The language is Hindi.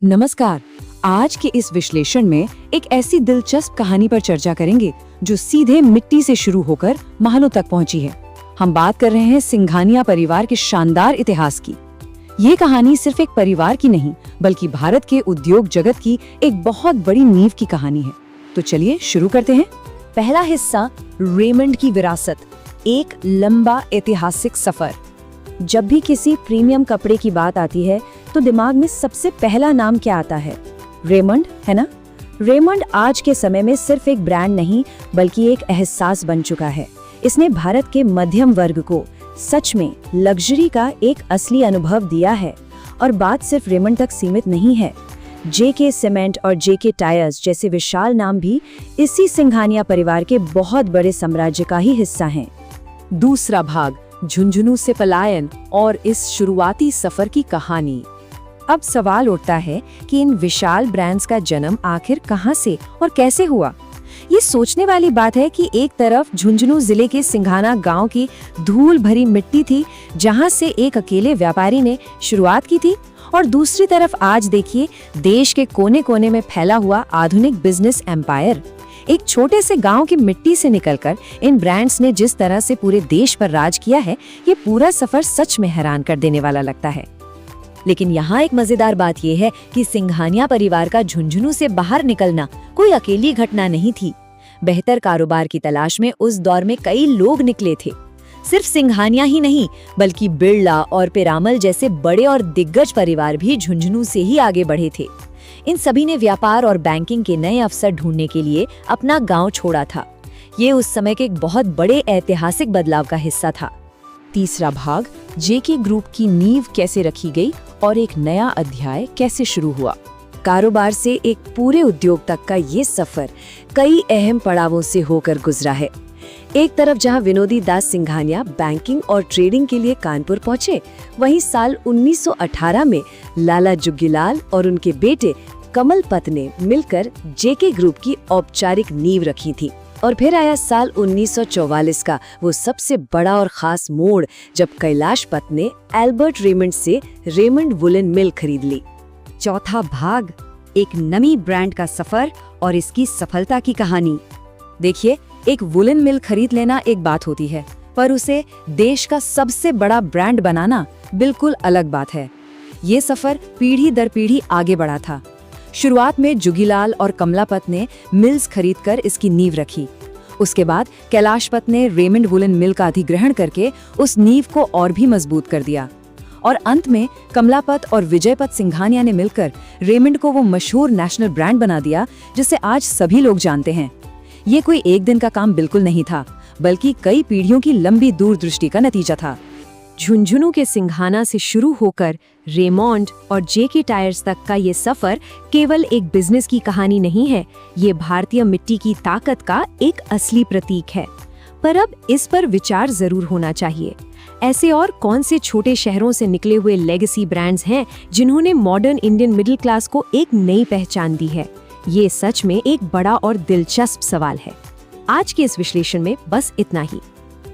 नमस्कार। आज के इस विश्लेषण में एक ऐसी दिलचस्प कहानी पर चर्चा करेंगे जो सीधे मिट्टी से शुरू होकर महलों तक पहुंची है। हम बात कर रहे हैं सिंघानिया परिवार के शानदार इतिहास की। ये कहानी सिर्फ एक परिवार की नहीं, बल्कि भारत के उद्योग जगत की एक बहुत बड़ी नींव की कहानी है। तो चलिए शुरू करते हैं। पहला हिस्सा, रेमंड की विरासत, एक लंबा ऐतिहासिक सफर। जब भी किसी प्रीमियम कपड़े की बात आती है तो दिमाग में सबसे पहला नाम क्या आता है? रेमंड, है ना? रेमंड आज के समय में सिर्फ एक ब्रांड नहीं, बल्कि एक एहसास बन चुका है। इसने भारत के मध्यम वर्ग को सच में लग्जरी का एक असली अनुभव दिया है। और बात सिर्फ रेमंड तक सीमित नहीं है। जेके सीमेंट और जेके टायर्स जैसे विशाल नाम भी इसी सिंघानिया परिवार के बहुत बड़े साम्राज्य का ही हिस्सा हैं। दूसरा भाग, झुंझुनू से पलायन और इस शुरुआती सफर की कहानी। अब सवाल उठता है कि इन विशाल ब्रांड्स का जन्म आखिर कहां से और कैसे हुआ। ये सोचने वाली बात है कि एक तरफ झुंझुनू जिले के सिंघाना गांव की धूल भरी मिट्टी थी, जहां से एक अकेले व्यापारी ने शुरुआत की थी, और दूसरी तरफ आज देखिए देश के कोने कोने में फैला हुआ आधुनिक बिजनेस एम्पायर। एक छोटे से गांव की मिट्टी से निकलकर इन ब्रांड्स ने जिस तरह से पूरे देश पर राज किया है, ये पूरा सफर सच में हैरान कर देने वाला लगता है। लेकिन यहाँ एक मजेदार बात यह है कि सिंघानिया परिवार का झुंझुनू से बाहर निकलना कोई अकेली घटना नहीं थी। बेहतर कारोबार की तलाश में उस दौर में कई लोग निकले थे। सिर्फ सिंघानिया ही नहीं, बल्कि बिरला और पिरामल जैसे बड़े और दिग्गज परिवार भी झुंझुनू से ही आगे बढ़े थे। इन सभी ने व्यापार और बैंकिंग के नए अवसर ढूंढने के लिए अपना गांव छोड़ा था। ये उस समय के एक बहुत बड़े ऐतिहासिक बदलाव का हिस्सा था। तीसरा भाग, जेके ग्रुप की नींव कैसे रखी गई और एक नया अध्याय कैसे शुरू हुआ। कारोबार से एक पूरे उद्योग तक का ये सफर कई अहम पड़ावों से होकर गुजरा है। एक तरफ जहां विनोदी दास सिंघानिया बैंकिंग और ट्रेडिंग के लिए कानपुर पहुंचे, वहीं साल 1918 में लाला जुग्गीलाल और उनके बेटे कमलपत ने मिलकर जेके ग्रुप की औपचारिक नींव रखी थी। और फिर आया साल 1944 का वो सबसे बड़ा और खास मोड़, जब कैलाशपत ने एल्बर्ट रेमंड से रेमंड वुलन मिल खरीद ली। चौथा भाग, एक नई ब्रांड का सफर और इसकी सफलता की कहानी। देखिए, एक वुलन मिल खरीद लेना एक बात होती है, पर उसे देश का सबसे बड़ा ब्रांड बनाना बिल्कुल अलग बात है। ये सफर पीढ़ी दर पीढ़ी आगे बढ़ा था। शुरुआत में जुगीलाल और कमलापत ने मिल्स खरीदकर इसकी नींव रखी। उसके बाद कैलाशपत ने रेमंड वुलन मिल का अधिग्रहण करके उस नींव को और भी मजबूत कर दिया। और अंत में कमलापत और विजयपत सिंघानिया ने मिलकर रेमंड को वो मशहूर नेशनल ब्रांड बना दिया जिसे आज सभी लोग जानते हैं। ये कोई एक दिन का काम बिल्कुल नहीं था, बल्कि कई पीढ़ियों की लंबी दूरदृष्टि का नतीजा था। झुंझुनू के सिंघाना से शुरू होकर रेमंड और जेके टायर्स तक का ये सफर केवल एक बिजनेस की कहानी नहीं है, ये भारतीय मिट्टी की ताकत का एक असली प्रतीक है। पर अब इस पर विचार जरूर होना चाहिए। ऐसे और कौन से छोटे शहरों से निकले हुए लेगेसी ब्रांड्स हैं जिन्होंने मॉडर्न इंडियन मिडिल क्लास को एक नई पहचान दी है? ये सच में एक बड़ा और दिलचस्प सवाल है। आज के इस विश्लेषण में बस इतना ही।